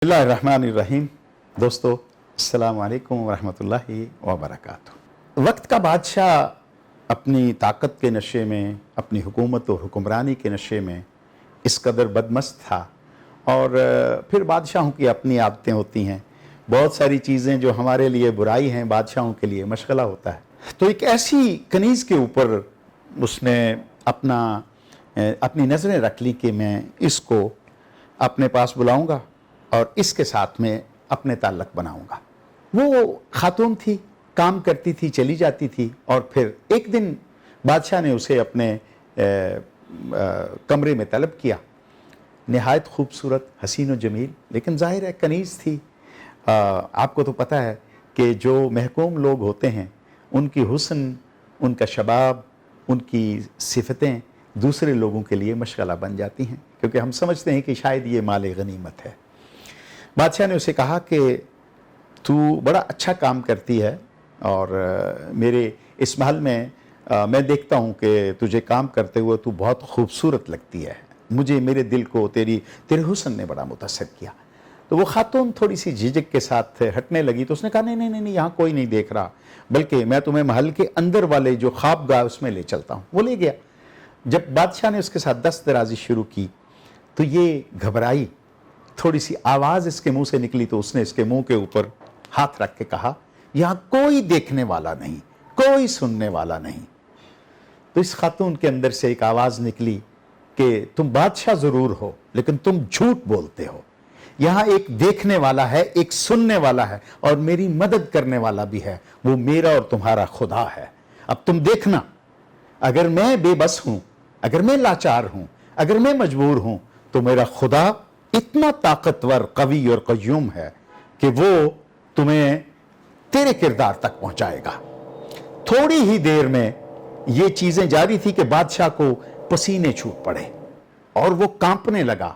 बिस्मिल्लाहिर्रहमानिर्रहीम। दोस्तों, अस्सलाम वालेकुम वरहमतुल्लाहि वबरकातुहू। वक्त का बादशाह अपनी ताकत के नशे में, अपनी हुकूमत और हुक्मरानी के नशे में इस कदर बदमस्त था। और फिर बादशाहों की अपनी आदतें होती हैं। बहुत सारी चीज़ें जो हमारे लिए बुराई हैं, बादशाहों के लिए मशगला होता है। तो एक ऐसी कनीज़ के ऊपर उसने अपनी नज़रें रख ली कि मैं इसको अपने पास बुलाऊंगा और इसके साथ में अपने ताल्लुक़ बनाऊंगा। वो खातून थी, काम करती थी, चली जाती थी, और फिर एक दिन बादशाह ने उसे अपने कमरे में तलब किया। नहायत खूबसूरत, हसीन व जमील, लेकिन ज़ाहिर है कनीज़ थी। आपको तो पता है कि जो महकूम लोग होते हैं उनकी हुस्न, उनका शबाब, उनकी सिफतें दूसरे लोगों के लिए मशगला बन जाती हैं, क्योंकि हम समझते हैं कि शायद ये माल गनीमत है। बादशाह ने उसे कहा कि तू बड़ा अच्छा काम करती है और मेरे इस महल में मैं देखता हूँ कि तुझे काम करते हुए तू बहुत खूबसूरत लगती है। मेरे दिल को तेरे हुस्न ने बड़ा मुतासर किया। तो वो खातून थोड़ी सी झिझक के साथ हटने लगी। तो उसने कहा नहीं, यहाँ कोई नहीं देख रहा, बल्कि मैं तुम्हें महल के अंदर वाले जो ख्वाबगाह उसमें ले चलता हूँ। वो ले गया। जब बादशाह ने उसके साथ दस्त दराजी शुरू की तो ये घबराई। थोड़ी सी आवाज़ इसके मुंह से निकली तो उसने इसके मुंह के ऊपर हाथ रख के कहा, यहाँ कोई देखने वाला नहीं, कोई सुनने वाला नहीं। तो इस खातून के अंदर से एक आवाज़ निकली कि तुम बादशाह ज़रूर हो, लेकिन तुम झूठ बोलते हो। यहाँ एक देखने वाला है, एक सुनने वाला है, और मेरी मदद करने वाला भी है। वो मेरा और तुम्हारा खुदा है। अब तुम देखना, अगर मैं बेबस हूँ, अगर मैं लाचार हूँ, अगर मैं मजबूर हूँ, तो मेरा खुदा इतना ताकतवर, कवी और क़य्यूम है कि वो तुम्हें तेरे किरदार तक पहुंचाएगा। थोड़ी ही देर में ये चीजें जारी थी कि बादशाह को पसीने छूट पड़े और वो कांपने लगा।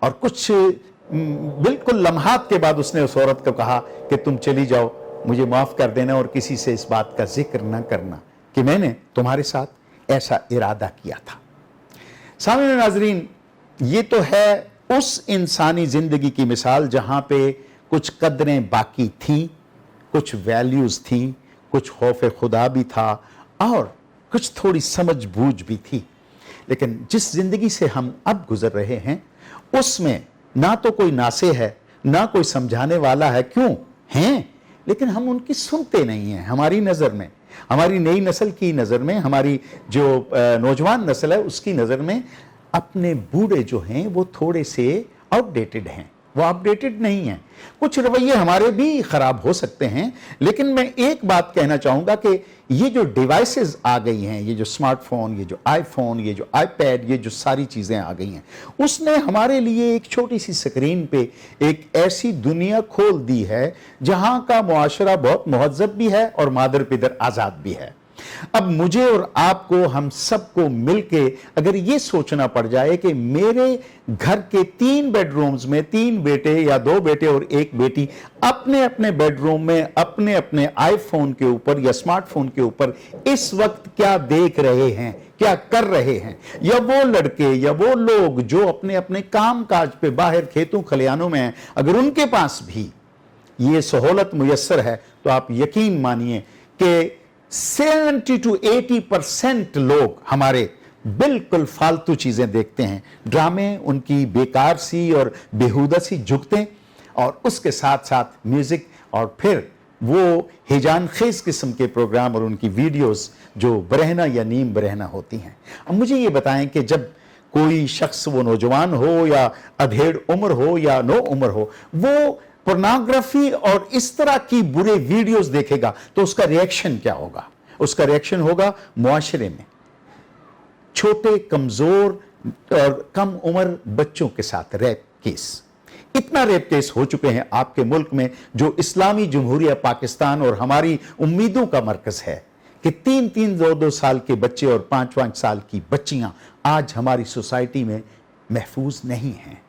और कुछ बिल्कुल लम्हात के बाद उसने उस औरत को कहा कि तुम चली जाओ, मुझे माफ कर देना और किसी से इस बात का जिक्र न करना कि मैंने तुम्हारे साथ ऐसा इरादा किया था। सामने नाज़रीन, ये तो है उस इंसानी जिंदगी की मिसाल जहां पे कुछ कदरें बाकी थी, कुछ वैल्यूज थी, कुछ खौफ खुदा भी था और कुछ थोड़ी समझ बूझ भी थी। लेकिन जिस जिंदगी से हम अब गुजर रहे हैं उसमें ना तो कोई नासे है, ना कोई समझाने वाला है। क्यों हैं, लेकिन हम उनकी सुनते नहीं हैं। हमारी नज़र में, हमारी नई नस्ल की नज़र में, हमारी जो नौजवान नस्ल है उसकी नज़र में अपने बूढ़े जो हैं वो थोड़े से आउटडेटेड हैं, वो अपडेटेड नहीं हैं। कुछ रवैये हमारे भी ख़राब हो सकते हैं। लेकिन मैं एक बात कहना चाहूँगा कि ये जो डिवाइसेस आ गई हैं, ये जो स्मार्टफोन, ये जो आईफोन, ये जो आईपैड, ये जो सारी चीज़ें आ गई हैं, उसने हमारे लिए एक छोटी सी स्क्रीन पे एक ऐसी दुनिया खोल दी है जहाँ का मुआशरा बहुत महज़्ज़ब भी है और मादर पिदर आज़ाद भी है। अब मुझे और आपको, हम सबको मिलके अगर ये सोचना पड़ जाए कि मेरे घर के 3 बेडरूम्स में 3 बेटे या 2 बेटे और 1 बेटी अपने अपने बेडरूम में अपने अपने आईफोन के ऊपर या स्मार्टफोन के ऊपर इस वक्त क्या देख रहे हैं, क्या कर रहे हैं, या वो लड़के या वो लोग जो अपने अपने काम काज पे बाहर खेतों खलियानों में हैं, अगर उनके पास भी ये सहूलत मुयस्सर है तो आप यकीन मानिए कि 70 to 80% लोग हमारे बिल्कुल फालतू चीजें देखते हैं। ड्रामे उनकी बेकार सी और बेहुदा सी झुकते, और उसके साथ साथ म्यूजिक, और फिर वो हिजान खेज किस्म के प्रोग्राम और उनकी वीडियोस जो बरहना या नीम बरहना होती हैं। अब मुझे ये बताएं कि जब कोई शख्स, वो नौजवान हो या अधेड़ उम्र हो या नो उम्र हो, वो पोर्नोग्राफी और इस तरह की बुरे वीडियोस देखेगा तो उसका रिएक्शन क्या होगा? उसका रिएक्शन होगा मुआशरे में छोटे, कमजोर और कम उम्र बच्चों के साथ रेप केस। इतना रेप केस हो चुके हैं आपके मुल्क में, जो इस्लामी जमहूरिया पाकिस्तान और हमारी उम्मीदों का मरकज है, कि 3-3, 2-2 साल के बच्चे और 5-5 साल की बच्चियां आज हमारी सोसाइटी में महफूज नहीं हैं।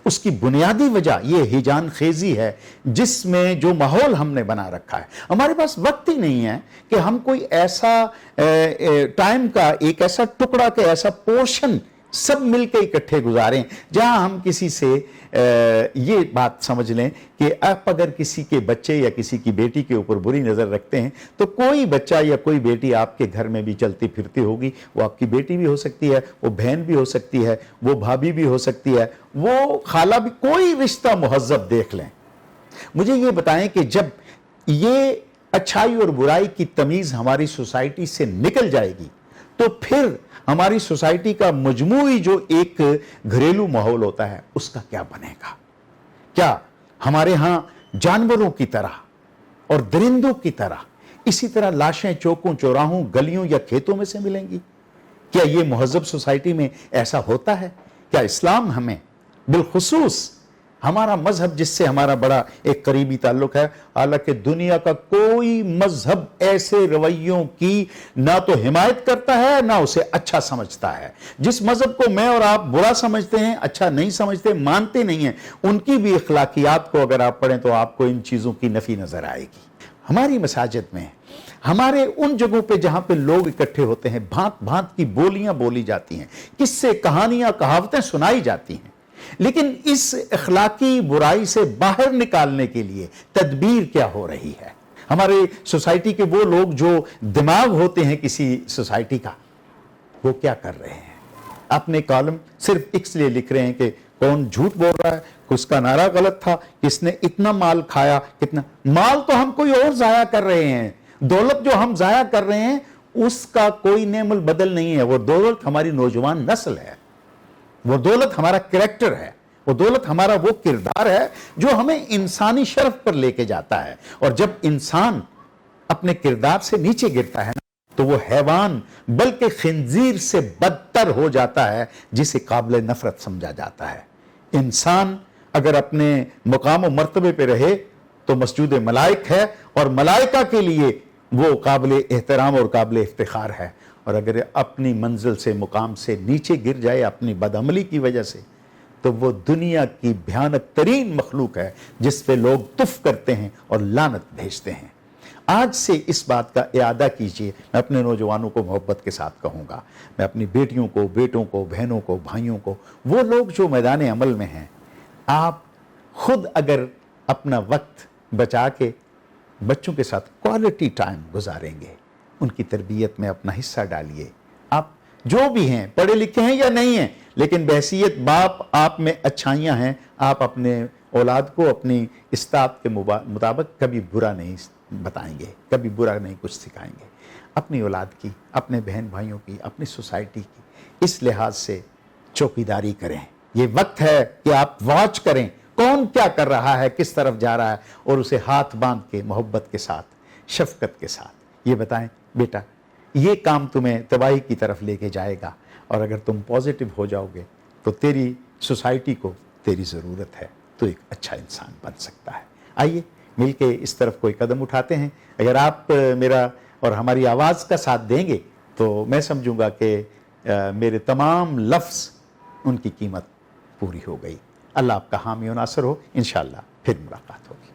उसकी बुनियादी वजह यह हिजान खेजी है जिसमें जो माहौल हमने बना रखा है। हमारे पास वक्त ही नहीं है कि हम कोई ऐसा टाइम का एक ऐसा टुकड़ा, के ऐसा पोर्शन सब मिलकर इकट्ठे गुजारें। जहां हम किसी से ये बात समझ लें कि आप अगर किसी के बच्चे या किसी की बेटी के ऊपर बुरी नज़र रखते हैं तो कोई बच्चा या कोई बेटी आपके घर में भी चलती फिरती होगी, वो आपकी बेटी भी हो सकती है, वो बहन भी हो सकती है, वो भाभी भी हो सकती है, वो खाला भी, कोई रिश्ता मुहज़्ज़ब देख लें। मुझे ये बताएं कि जब ये अच्छाई और बुराई की तमीज़ हमारी सोसाइटी से निकल जाएगी तो फिर हमारी सोसाइटी का मजमूई जो एक घरेलू माहौल होता है उसका क्या बनेगा? क्या हमारे यहां जानवरों की तरह और दरिंदों की तरह इसी तरह लाशें चौकों चौराहों गलियों या खेतों में से मिलेंगी? क्या ये मुहज़्ज़ब सोसाइटी में ऐसा होता है? क्या इस्लाम हमें, बिलखुसूस हमारा मजहब जिससे हमारा बड़ा एक करीबी ताल्लुक है, हालांकि दुनिया का कोई मजहब ऐसे रवैयों की ना तो हिमायत करता है ना उसे अच्छा समझता है। जिस मजहब को मैं और आप बुरा समझते हैं, अच्छा नहीं समझते, मानते नहीं हैं, उनकी भी अखलाकियात को अगर आप पढ़ें तो आपको इन चीज़ों की नफी नजर आएगी। हमारी मसाजिद में, हमारे उन जगहों पे जहां पे लोग इकट्ठे होते हैं, भांत भांत की बोलियां बोली जाती हैं, किस्से कहानियां कहावतें सुनाई जाती हैं, लेकिन इस अखलाकी बुराई से बाहर निकालने के लिए तदबीर क्या हो रही है? हमारे सोसाइटी के वो लोग जो दिमाग होते हैं किसी सोसाइटी का, वो क्या कर रहे हैं? अपने कॉलम सिर्फ इसलिए लिख रहे हैं कि कौन झूठ बोल रहा है, उसका नारा गलत था, किसने इतना माल खाया, कितना माल तो हम कोई और जाया कर रहे हैं। दौलत जो हम जाया कर रहे हैं उसका कोई नेमल बदल नहीं है। वो दौलत हमारी नौजवान नस्ल है, वो दौलत हमारा कैरेक्टर है, वो दौलत हमारा वो किरदार है जो हमें इंसानी शर्फ पर लेके जाता है। और जब इंसान अपने किरदार से नीचे गिरता है ना तो वो हैवान बल्कि खिंजीर से बदतर हो जाता है, जिसे काबिल नफरत समझा जाता है। इंसान अगर अपने मुकाम और मर्तबे पे रहे तो मसजूद मलाइक है और मलाइका के लिए वो काबिल एहतराम और काबिल इफ्तिखार है। और अगर अपनी मंजिल से मुकाम से नीचे गिर जाए अपनी बदअमली की वजह से तो वो दुनिया की भयानक तरीन मखलूक है जिस पे लोग तुफ करते हैं और लानत भेजते हैं। आज से इस बात का इयादा कीजिए। मैं अपने नौजवानों को मोहब्बत के साथ कहूँगा, मैं अपनी बेटियों को, बेटों को, बहनों को, भाइयों को, वो लोग जो मैदान अमल में हैं, आप खुद अगर अपना वक्त बचा के बच्चों के साथ क्वालिटी टाइम गुजारेंगे, उनकी तरबियत में अपना हिस्सा डालिए। आप जो भी हैं, पढ़े लिखे हैं या नहीं हैं, लेकिन बहैसियत बाप आप में अच्छाइयाँ हैं। आप अपने औलाद को अपनी इस्तात के मुताबिक कभी बुरा नहीं बताएंगे, कभी बुरा नहीं कुछ सिखाएंगे। अपनी औलाद की, अपने बहन भाइयों की, अपनी सोसाइटी की इस लिहाज से चौकीदारी करें। ये वक्त है कि आप वॉच करें कौन क्या कर रहा है, किस तरफ जा रहा है, और उसे हाथ बांध के मोहब्बत के साथ, शफकत के साथ ये बताएं, बेटा ये काम तुम्हें तबाही की तरफ लेके जाएगा और अगर तुम पॉजिटिव हो जाओगे तो तेरी सोसाइटी को तेरी ज़रूरत है, तो एक अच्छा इंसान बन सकता है। आइए मिलके इस तरफ कोई कदम उठाते हैं। अगर आप मेरा और हमारी आवाज़ का साथ देंगे तो मैं समझूंगा कि मेरे तमाम लफ्ज़ उनकी कीमत पूरी हो गई। अल्लाह आपका हामी और नासर हो। इंशाअल्लाह फिर मुलाकात होगी।